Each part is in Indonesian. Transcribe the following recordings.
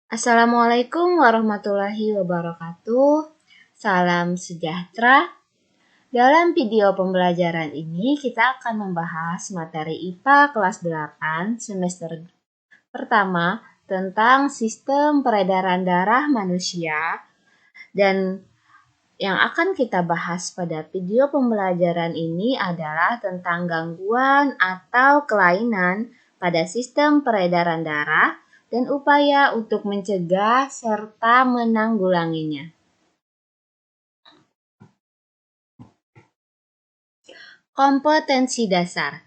Assalamualaikum warahmatullahi wabarakatuh. Salam sejahtera. Dalam video pembelajaran ini kita akan membahas materi IPA kelas 8 semester pertama tentang sistem peredaran darah manusia, dan yang akan kita bahas pada video pembelajaran ini adalah tentang gangguan atau kelainan pada sistem peredaran darah dan upaya untuk mencegah serta menanggulanginya. Kompetensi dasar: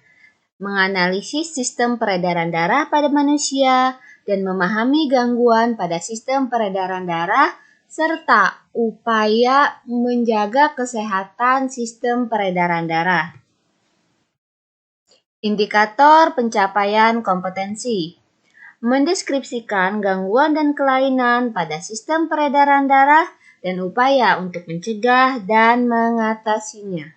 menganalisis sistem peredaran darah pada manusia dan memahami gangguan pada sistem peredaran darah serta upaya menjaga kesehatan sistem peredaran darah. Indikator pencapaian kompetensi: mendeskripsikan gangguan dan kelainan pada sistem peredaran darah dan upaya untuk mencegah dan mengatasinya.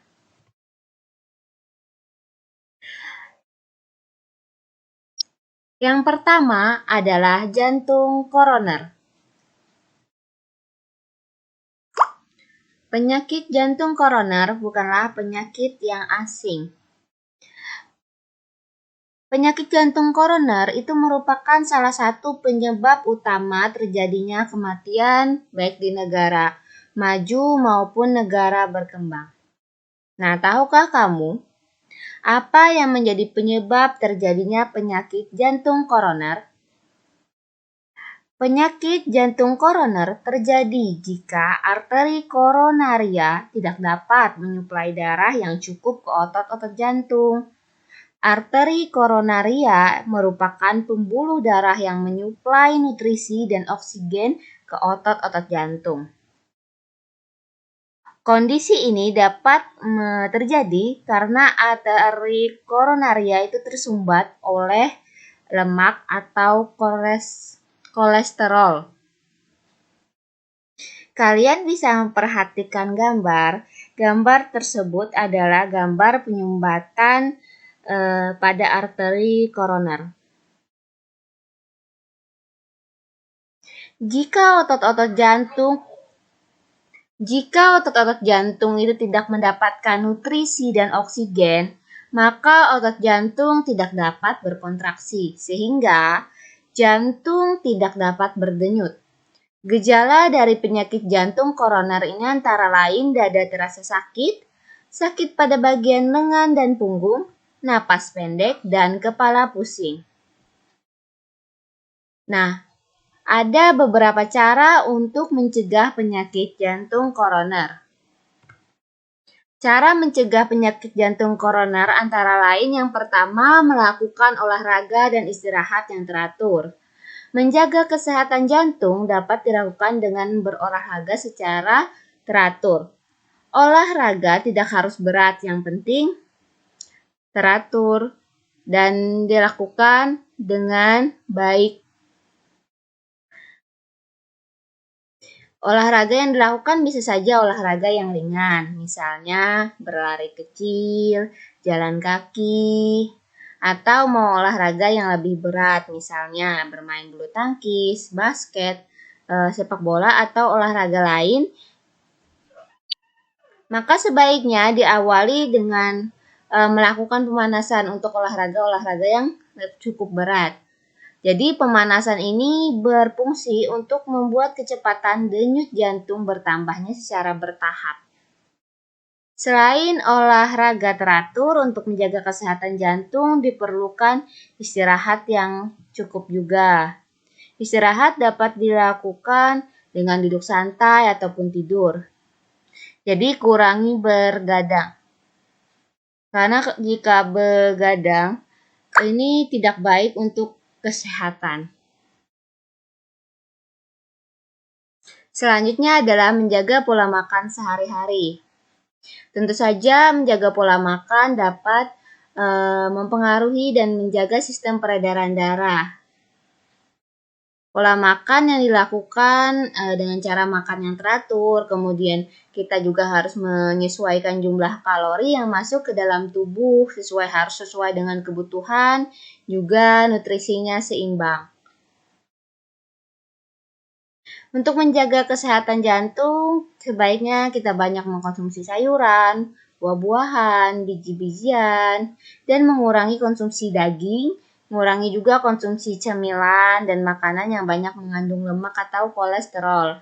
Yang pertama adalah jantung koroner. Penyakit jantung koroner bukanlah penyakit yang asing. Penyakit jantung koroner itu merupakan salah satu penyebab utama terjadinya kematian baik di negara maju maupun negara berkembang. Nah, tahukah kamu apa yang menjadi penyebab terjadinya penyakit jantung koroner? Penyakit jantung koroner terjadi jika arteri koronaria tidak dapat menyuplai darah yang cukup ke otot-otot jantung. Arteri koronaria merupakan pembuluh darah yang menyuplai nutrisi dan oksigen ke otot-otot jantung. Kondisi ini dapat terjadi karena arteri koronaria itu tersumbat oleh lemak atau kolesterol. Kalian bisa memperhatikan gambar. Gambar tersebut adalah gambar penyumbatan pada arteri koroner. Jika otot-otot jantung itu tidak mendapatkan nutrisi dan oksigen, maka otot jantung tidak dapat berkontraksi, sehingga jantung tidak dapat berdenyut. Gejala dari penyakit jantung koroner ini antara lain dada terasa sakit, sakit pada bagian lengan dan punggung, napas pendek, dan kepala pusing. Nah, ada beberapa cara untuk mencegah penyakit jantung koroner. Cara mencegah penyakit jantung koroner antara lain yang pertama melakukan olahraga dan istirahat yang teratur. Menjaga kesehatan jantung dapat dilakukan dengan berolahraga secara teratur. Olahraga tidak harus berat, yang penting teratur dan dilakukan dengan baik. Olahraga yang dilakukan bisa saja olahraga yang ringan, misalnya berlari kecil, jalan kaki, atau mau olahraga yang lebih berat, misalnya bermain bulu tangkis, basket, sepak bola, atau olahraga lain. Maka sebaiknya diawali dengan melakukan pemanasan untuk olahraga-olahraga yang cukup berat. Jadi pemanasan ini berfungsi untuk membuat kecepatan denyut jantung bertambahnya secara bertahap. Selain olahraga teratur, untuk menjaga kesehatan jantung diperlukan istirahat yang cukup juga. Istirahat dapat dilakukan dengan duduk santai ataupun tidur. Jadi kurangi bergadang. Karena jika begadang ini tidak baik untuk kesehatan. Selanjutnya adalah menjaga pola makan sehari-hari. Tentu saja menjaga pola makan dapat mempengaruhi dan menjaga sistem peredaran darah. Pola makan yang dilakukan dengan cara makan yang teratur, kemudian kita juga harus menyesuaikan jumlah kalori yang masuk ke dalam tubuh, harus sesuai dengan kebutuhan, juga nutrisinya seimbang. Untuk menjaga kesehatan jantung, sebaiknya kita banyak mengkonsumsi sayuran, buah-buahan, biji-bijian, dan mengurangi konsumsi daging, mengurangi juga konsumsi cemilan dan makanan yang banyak mengandung lemak atau kolesterol.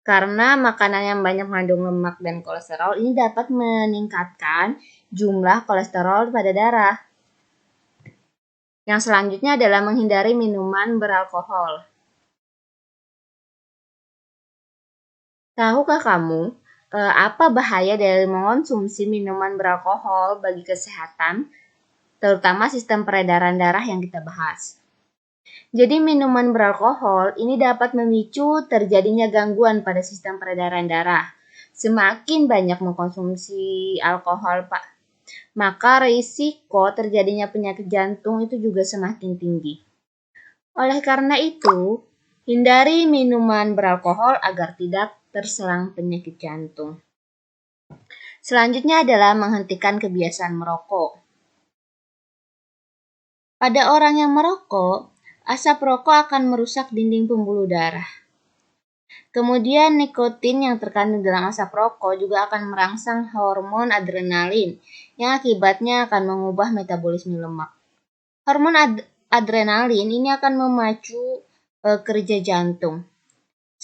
Karena makanan yang banyak mengandung lemak dan kolesterol ini dapat meningkatkan jumlah kolesterol pada darah. Yang selanjutnya adalah menghindari minuman beralkohol. Tahukah kamu apa bahaya dari mengonsumsi minuman beralkohol bagi kesehatan, terutama sistem peredaran darah yang kita bahas? Jadi minuman beralkohol ini dapat memicu terjadinya gangguan pada sistem peredaran darah. Semakin banyak mengkonsumsi alkohol, maka risiko terjadinya penyakit jantung itu juga semakin tinggi. Oleh karena itu, hindari minuman beralkohol agar tidak terserang penyakit jantung. Selanjutnya adalah menghentikan kebiasaan merokok. Pada orang yang merokok, asap rokok akan merusak dinding pembuluh darah. Kemudian nikotin yang terkandung dalam asap rokok juga akan merangsang hormon adrenalin yang akibatnya akan mengubah metabolisme lemak. Hormon adrenalin ini akan memacu kerja jantung.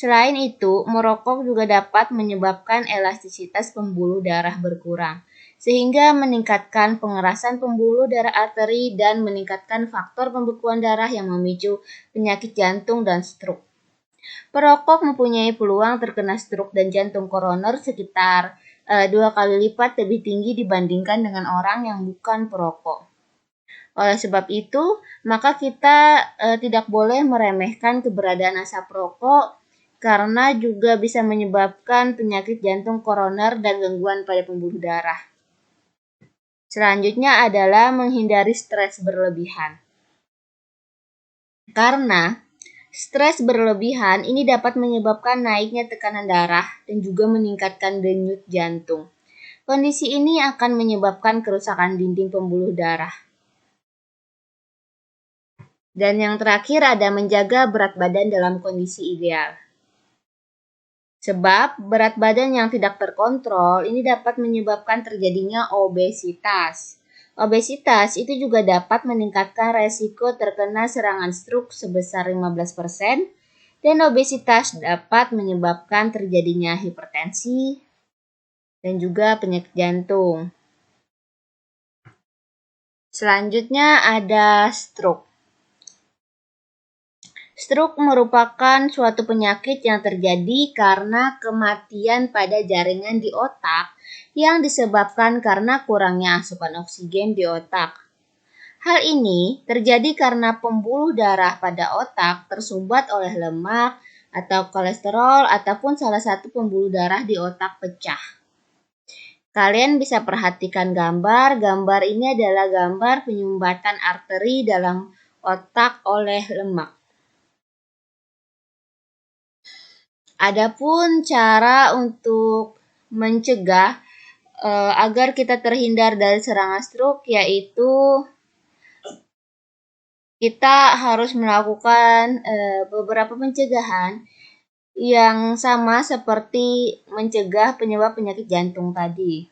Selain itu, merokok juga dapat menyebabkan elastisitas pembuluh darah berkurang, sehingga meningkatkan pengerasan pembuluh darah arteri dan meningkatkan faktor pembekuan darah yang memicu penyakit jantung dan stroke. Perokok mempunyai peluang terkena stroke dan jantung koroner sekitar 2 kali lipat lebih tinggi dibandingkan dengan orang yang bukan perokok. Oleh sebab itu, maka kita tidak boleh meremehkan keberadaan asap rokok karena juga bisa menyebabkan penyakit jantung koroner dan gangguan pada pembuluh darah. Selanjutnya adalah menghindari stres berlebihan. Karena stres berlebihan ini dapat menyebabkan naiknya tekanan darah dan juga meningkatkan denyut jantung. Kondisi ini akan menyebabkan kerusakan dinding pembuluh darah. Dan yang terakhir ada menjaga berat badan dalam kondisi ideal. Sebab berat badan yang tidak terkontrol ini dapat menyebabkan terjadinya obesitas. Obesitas itu juga dapat meningkatkan resiko terkena serangan stroke sebesar 15% dan obesitas dapat menyebabkan terjadinya hipertensi dan juga penyakit jantung. Selanjutnya ada stroke. Stroke merupakan suatu penyakit yang terjadi karena kematian pada jaringan di otak yang disebabkan karena kurangnya asupan oksigen di otak. Hal ini terjadi karena pembuluh darah pada otak tersumbat oleh lemak atau kolesterol ataupun salah satu pembuluh darah di otak pecah. Kalian bisa perhatikan gambar. Gambar ini adalah gambar penyumbatan arteri dalam otak oleh lemak. Adapun cara untuk mencegah agar kita terhindar dari serangan stroke yaitu kita harus melakukan beberapa pencegahan yang sama seperti mencegah penyebab penyakit jantung tadi.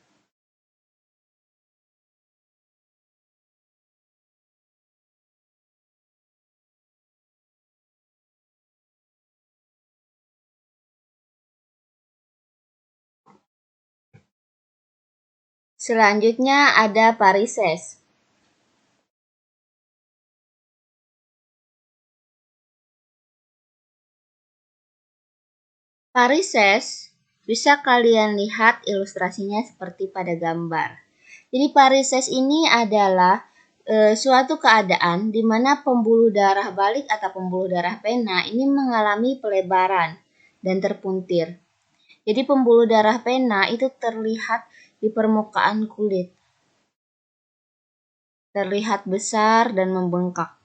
Selanjutnya ada varises. Varises bisa kalian lihat ilustrasinya seperti pada gambar. Jadi varises ini adalah suatu keadaan di mana pembuluh darah balik atau pembuluh darah pena ini mengalami pelebaran dan terpuntir. Jadi pembuluh darah pena itu terlihat di permukaan kulit. Terlihat besar dan membengkak.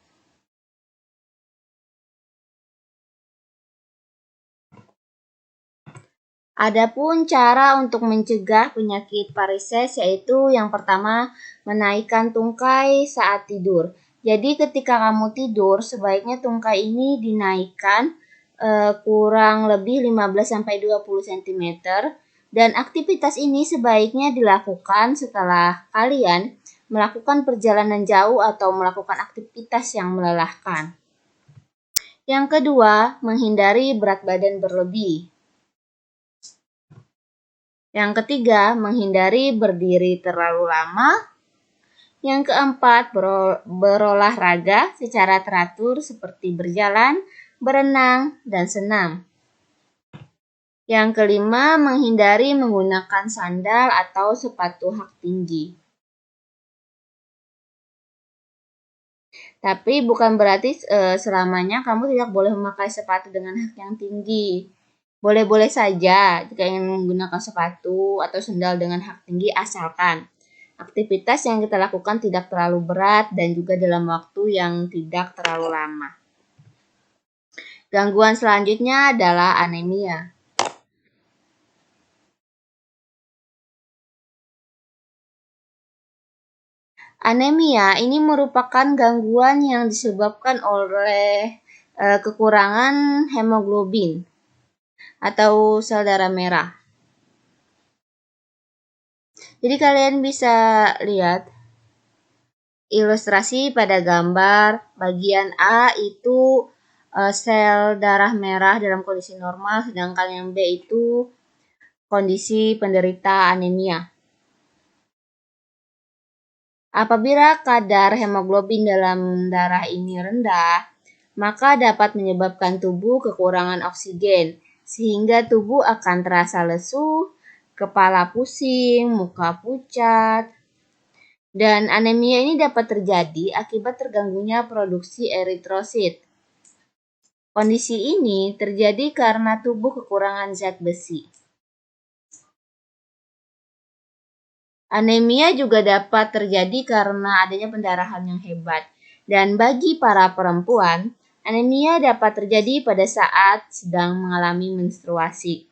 Adapun cara untuk mencegah penyakit varises yaitu yang pertama menaikkan tungkai saat tidur. Jadi ketika kamu tidur sebaiknya tungkai ini dinaikkan kurang lebih 15-20 cm, dan aktivitas ini sebaiknya dilakukan setelah kalian melakukan perjalanan jauh atau melakukan aktivitas yang melelahkan. Yang kedua, menghindari berat badan berlebih. Yang ketiga, menghindari berdiri terlalu lama. Yang keempat, berolahraga secara teratur seperti berjalan, berenang, dan senam. Yang kelima, menghindari menggunakan sandal atau sepatu hak tinggi. Tapi bukan berarti selamanya kamu tidak boleh memakai sepatu dengan hak yang tinggi. Boleh-boleh saja jika ingin menggunakan sepatu atau sandal dengan hak tinggi, asalkan aktivitas yang kita lakukan tidak terlalu berat dan juga dalam waktu yang tidak terlalu lama. Gangguan selanjutnya adalah anemia. Anemia ini merupakan gangguan yang disebabkan oleh kekurangan hemoglobin atau sel darah merah. Jadi kalian bisa lihat ilustrasi pada gambar. Bagian A itu sel darah merah dalam kondisi normal, sedangkan yang B itu kondisi penderita anemia. Apabila kadar hemoglobin dalam darah ini rendah, maka dapat menyebabkan tubuh kekurangan oksigen, sehingga tubuh akan terasa lesu, kepala pusing, muka pucat, dan anemia ini dapat terjadi akibat terganggunya produksi eritrosit. Kondisi ini terjadi karena tubuh kekurangan zat besi. Anemia juga dapat terjadi karena adanya pendarahan yang hebat. Dan bagi para perempuan, anemia dapat terjadi pada saat sedang mengalami menstruasi.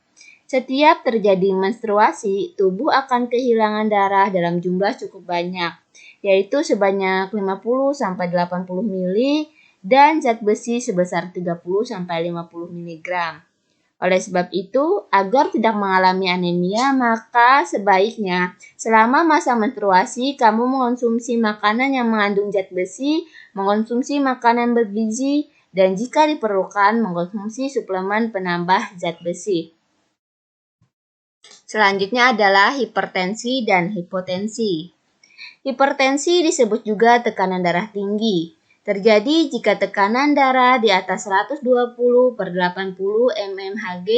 Setiap terjadi menstruasi, tubuh akan kehilangan darah dalam jumlah cukup banyak, yaitu sebanyak 50-80 ml dan zat besi sebesar 30-50 mg. Oleh sebab itu, agar tidak mengalami anemia, maka sebaiknya selama masa menstruasi kamu mengonsumsi makanan yang mengandung zat besi, mengonsumsi makanan bergizi, dan jika diperlukan mengonsumsi suplemen penambah zat besi. Selanjutnya adalah hipertensi dan hipotensi. Hipertensi disebut juga tekanan darah tinggi. Terjadi jika tekanan darah di atas 120/80 mmHg.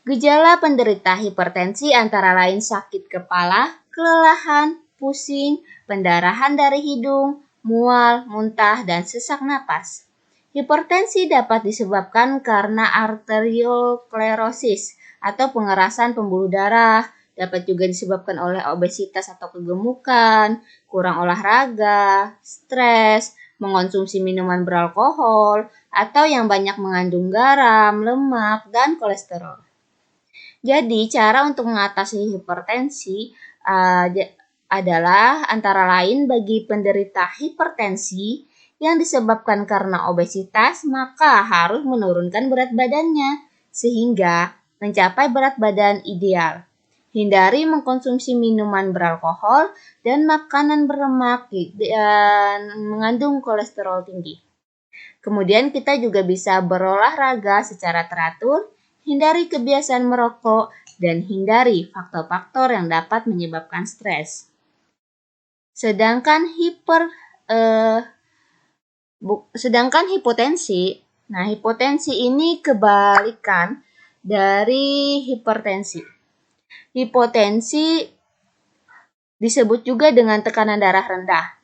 Gejala penderita hipertensi antara lain sakit kepala, kelelahan, pusing, pendarahan dari hidung, mual, muntah, dan sesak napas. Hipertensi dapat disebabkan karena arteriosklerosis atau pengerasan pembuluh darah, dapat juga disebabkan oleh obesitas atau kegemukan, kurang olahraga, stres, mengonsumsi minuman beralkohol, atau yang banyak mengandung garam, lemak, dan kolesterol. Jadi, cara untuk mengatasi hipertensi adalah antara lain bagi penderita hipertensi yang disebabkan karena obesitas, maka harus menurunkan berat badannya sehingga mencapai berat badan ideal. Hindari mengkonsumsi minuman beralkohol dan makanan berlemak dan mengandung kolesterol tinggi. Kemudian kita juga bisa berolahraga secara teratur, hindari kebiasaan merokok, dan hindari faktor-faktor yang dapat menyebabkan stres. Sedangkan hipotensi, hipotensi ini kebalikan dari hipertensi. Hipotensi disebut juga dengan tekanan darah rendah.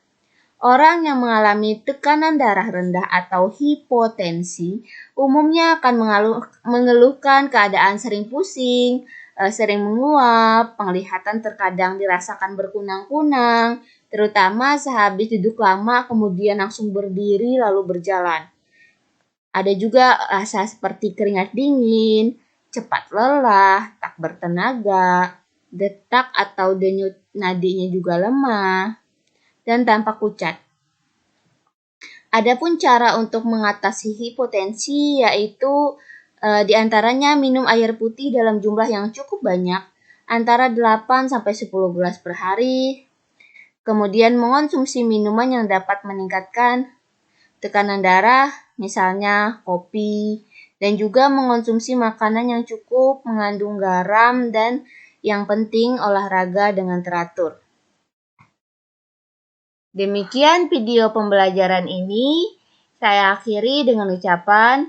Orang yang mengalami tekanan darah rendah atau hipotensi umumnya akan mengeluhkan keadaan sering pusing, sering menguap, penglihatan terkadang dirasakan berkunang-kunang, terutama sehabis duduk lama kemudian langsung berdiri lalu berjalan. Ada juga rasa seperti keringat dingin, cepat lelah, tak bertenaga, detak atau denyut nadinya juga lemah, dan tampak pucat. Adapun cara untuk mengatasi hipotensi yaitu diantaranya minum air putih dalam jumlah yang cukup banyak, antara 8-10 gelas per hari. Kemudian mengonsumsi minuman yang dapat meningkatkan tekanan darah, misalnya kopi, dan juga mengonsumsi makanan yang cukup mengandung garam dan yang penting olahraga dengan teratur. Demikian video pembelajaran ini. Saya akhiri dengan ucapan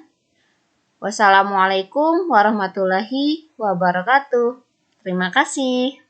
wassalamualaikum warahmatullahi wabarakatuh. Terima kasih.